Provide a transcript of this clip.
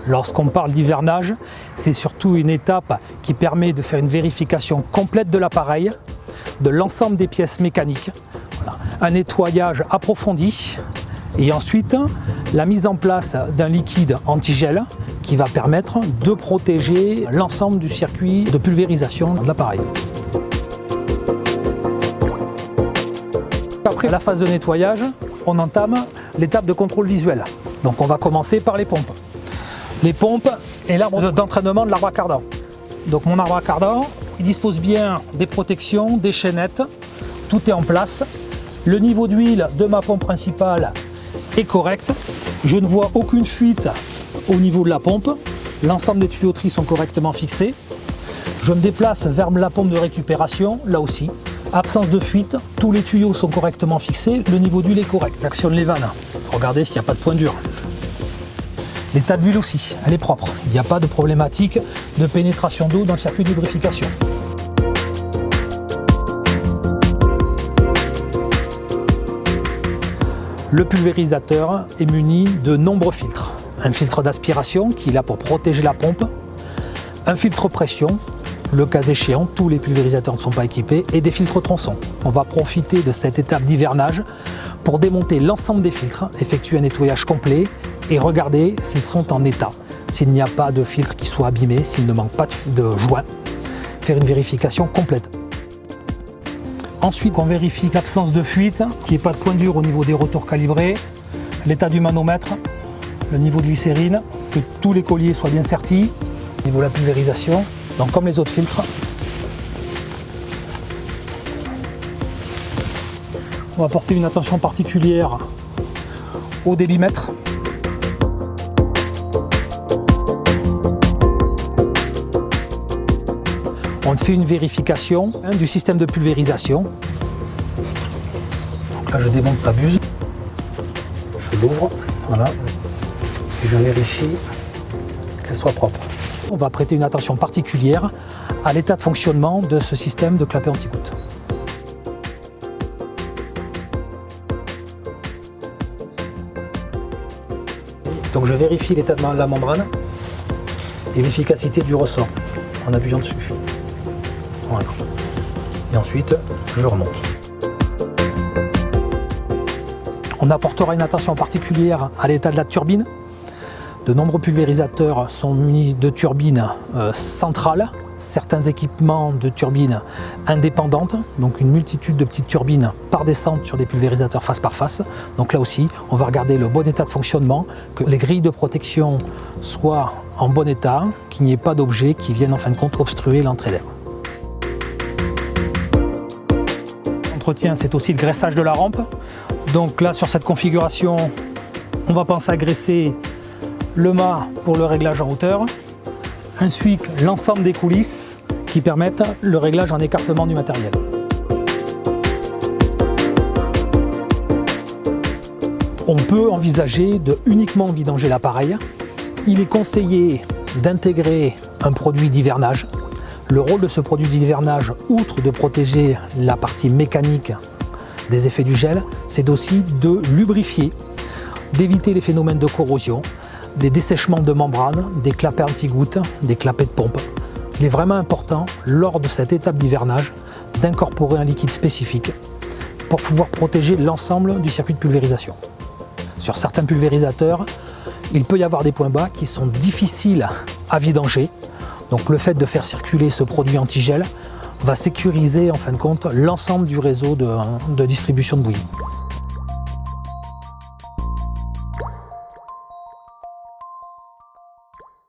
Lorsqu'on parle d'hivernage, c'est surtout une étape qui permet de faire une vérification complète de l'appareil, de l'ensemble des pièces mécaniques, voilà. Un nettoyage approfondi et ensuite la mise en place d'un liquide antigel qui va permettre de protéger l'ensemble du circuit de pulvérisation de l'appareil. Après la phase de nettoyage, on entame l'étape de contrôle visuel. Donc on va commencer par les pompes. Les pompes et l'arbre d'entraînement de l'arbre à cardan. Donc mon arbre à cardan, il dispose bien des protections, des chaînettes, tout est en place. Le niveau d'huile de ma pompe principale est correct. Je ne vois aucune fuite au niveau de la pompe. L'ensemble des tuyauteries sont correctement fixées. Je me déplace vers la pompe de récupération, là aussi. Absence de fuite, tous les tuyaux sont correctement fixés, le niveau d'huile est correct. J'actionne les vannes, regardez s'il n'y a pas de point dur. L'état d'huile aussi, elle est propre. Il n'y a pas de problématique de pénétration d'eau dans le circuit de lubrification. Le pulvérisateur est muni de nombreux filtres. Un filtre d'aspiration qui est là pour protéger la pompe, un filtre pression, le cas échéant, tous les pulvérisateurs ne sont pas équipés, et des filtres tronçons. On va profiter de cette étape d'hivernage pour démonter l'ensemble des filtres, effectuer un nettoyage complet et regarder s'ils sont en état. S'il n'y a pas de filtre qui soit abîmé, s'il ne manque pas de joint, faire une vérification complète. Ensuite, on vérifie l'absence de fuite, qu'il n'y ait pas de point dur au niveau des retours calibrés, l'état du manomètre, le niveau de glycérine, que tous les colliers soient bien sertis, au niveau de la pulvérisation. Donc comme les autres filtres, on va porter une attention particulière au débitmètre. On fait une vérification du système de pulvérisation. Donc là je démonte la buse, je l'ouvre, voilà, et je vérifie qu'elle soit propre. On va prêter une attention particulière à l'état de fonctionnement de ce système de clapet anti-goutte. Donc je vérifie l'état de la membrane et l'efficacité du ressort en appuyant dessus. Voilà. Et ensuite, je remonte. On apportera une attention particulière à l'état de la turbine. De nombreux pulvérisateurs sont munis de turbines centrales, certains équipements de turbines indépendantes, donc une multitude de petites turbines par descente sur des pulvérisateurs face par face. Donc là aussi, on va regarder le bon état de fonctionnement, que les grilles de protection soient en bon état, qu'il n'y ait pas d'objets qui viennent en fin de compte obstruer l'entrée d'air. L'entretien, c'est aussi le graissage de la rampe. Donc là, sur cette configuration, on va penser à graisser le mât pour le réglage en hauteur, ainsi que l'ensemble des coulisses qui permettent le réglage en écartement du matériel. On peut envisager de uniquement vidanger l'appareil. Il est conseillé d'intégrer un produit d'hivernage. Le rôle de ce produit d'hivernage, outre de protéger la partie mécanique des effets du gel, c'est aussi de lubrifier, d'éviter les phénomènes de corrosion, les dessèchements de membrane, des clapets anti-gouttes, des clapets de pompe. Il est vraiment important, lors de cette étape d'hivernage, d'incorporer un liquide spécifique pour pouvoir protéger l'ensemble du circuit de pulvérisation. Sur certains pulvérisateurs, il peut y avoir des points bas qui sont difficiles à vidanger. Donc le fait de faire circuler ce produit anti-gel va sécuriser en fin de compte l'ensemble du réseau de distribution de bouillie.